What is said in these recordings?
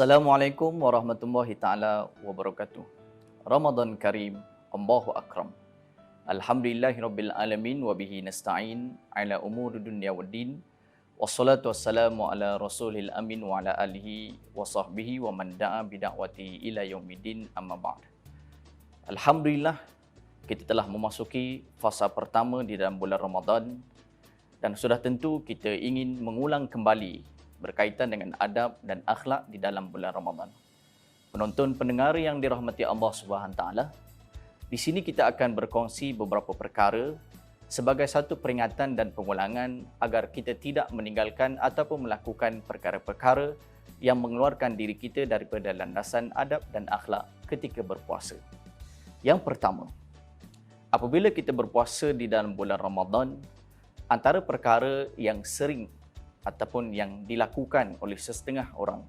Assalamualaikum warahmatullahi taala wabarakatuh. Ramadan Karim, Allahu akram. Alhamdulillahirabbil alamin wa bihi nasta'in ala umuri dunya waddin. Wassalatu wassalamu ala rasulil amin wa ala alihi wa sahbihi wa man da'a bida'wati ila yaumiddin, amma ba'd. Alhamdulillah, kita telah memasuki fasa pertama di dalam bulan Ramadan dan sudah tentu kita ingin mengulang kembali berkaitan dengan adab dan akhlak di dalam bulan Ramadan. Penonton pendengar yang dirahmati Allah Subhanahu taala, di sini kita akan berkongsi beberapa perkara sebagai satu peringatan dan pengulangan agar kita tidak meninggalkan ataupun melakukan perkara-perkara yang mengeluarkan diri kita daripada landasan adab dan akhlak ketika berpuasa. Yang pertama, apabila kita berpuasa di dalam bulan Ramadan, antara perkara yang sering ataupun yang dilakukan oleh sesetengah orang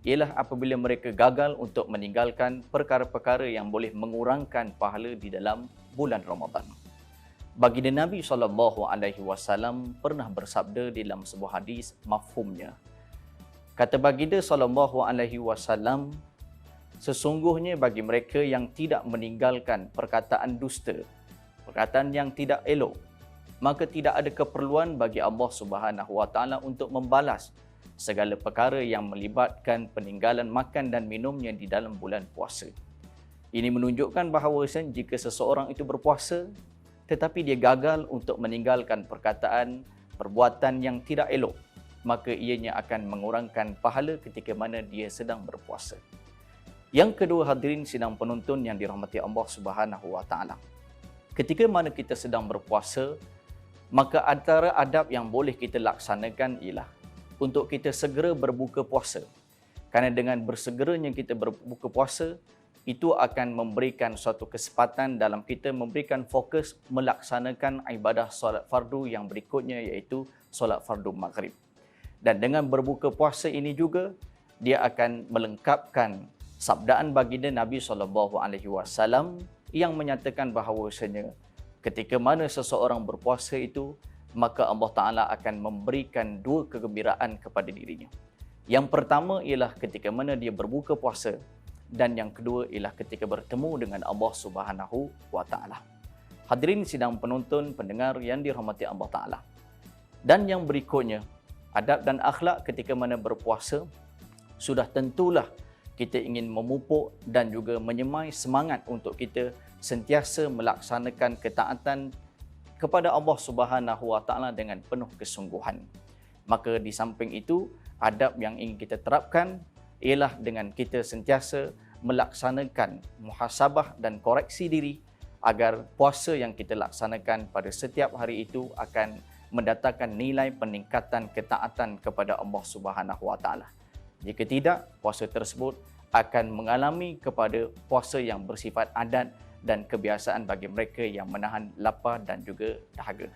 ialah apabila mereka gagal untuk meninggalkan perkara-perkara yang boleh mengurangkan pahala di dalam bulan Ramadan. Baginda Nabi SAW pernah bersabda dalam sebuah hadis mafhumnya. Kata baginda SAW, sesungguhnya bagi mereka yang tidak meninggalkan perkataan dusta, perkataan yang tidak elok, maka tidak ada keperluan bagi Allah Subhanahu wa taala untuk membalas segala perkara yang melibatkan peninggalan makan dan minumnya di dalam bulan puasa. Ini menunjukkan bahawa jika seseorang itu berpuasa tetapi dia gagal untuk meninggalkan perkataan, perbuatan yang tidak elok, maka ianya akan mengurangkan pahala ketika mana dia sedang berpuasa. Yang kedua, hadirin sidang penonton yang dirahmati Allah Subhanahu wa taala. Ketika mana kita sedang berpuasa, maka antara adab yang boleh kita laksanakan ialah untuk kita segera berbuka puasa. Kerana dengan bersegeranya kita berbuka puasa, itu akan memberikan suatu kesempatan dalam kita memberikan fokus melaksanakan ibadah solat fardu yang berikutnya, iaitu solat fardu maghrib. Dan dengan berbuka puasa ini juga, dia akan melengkapkan sabdaan baginda Nabi SAW yang menyatakan bahawasanya ketika mana seseorang berpuasa itu, maka Allah Ta'ala akan memberikan dua kegembiraan kepada dirinya. Yang pertama ialah ketika mana dia berbuka puasa, dan yang kedua ialah ketika bertemu dengan Allah Subhanahu wa taala. Hadirin sidang penonton pendengar yang dirahmati Allah Ta'ala. Dan yang berikutnya, adab dan akhlak ketika mana berpuasa, sudah tentulah kita ingin memupuk dan juga menyemai semangat untuk kita sentiasa melaksanakan ketaatan kepada Allah Subhanahu wa taala dengan penuh kesungguhan. Maka di samping itu, adab yang ingin kita terapkan ialah dengan kita sentiasa melaksanakan muhasabah dan koreksi diri agar puasa yang kita laksanakan pada setiap hari itu akan mendatangkan nilai peningkatan ketaatan kepada Allah Subhanahu wa taala. Jika tidak, puasa tersebut akan mengalami kepada puasa yang bersifat adat dan kebiasaan bagi mereka yang menahan lapar dan juga dahaga.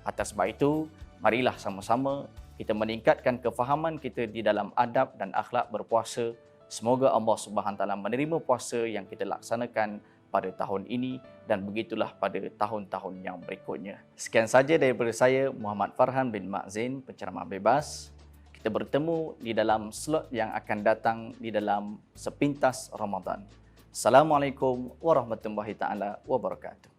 Atas sebab itu, marilah sama-sama kita meningkatkan kefahaman kita di dalam adab dan akhlak berpuasa. Semoga Allah Subhanahu taala menerima puasa yang kita laksanakan pada tahun ini dan begitulah pada tahun-tahun yang berikutnya. Sekian saja daripada saya, Muhammad Farhan bin Mak Zain, penceramah bebas. Kita bertemu di dalam slot yang akan datang di dalam sepintas Ramadan. Assalamualaikum warahmatullahi taala wabarakatuh.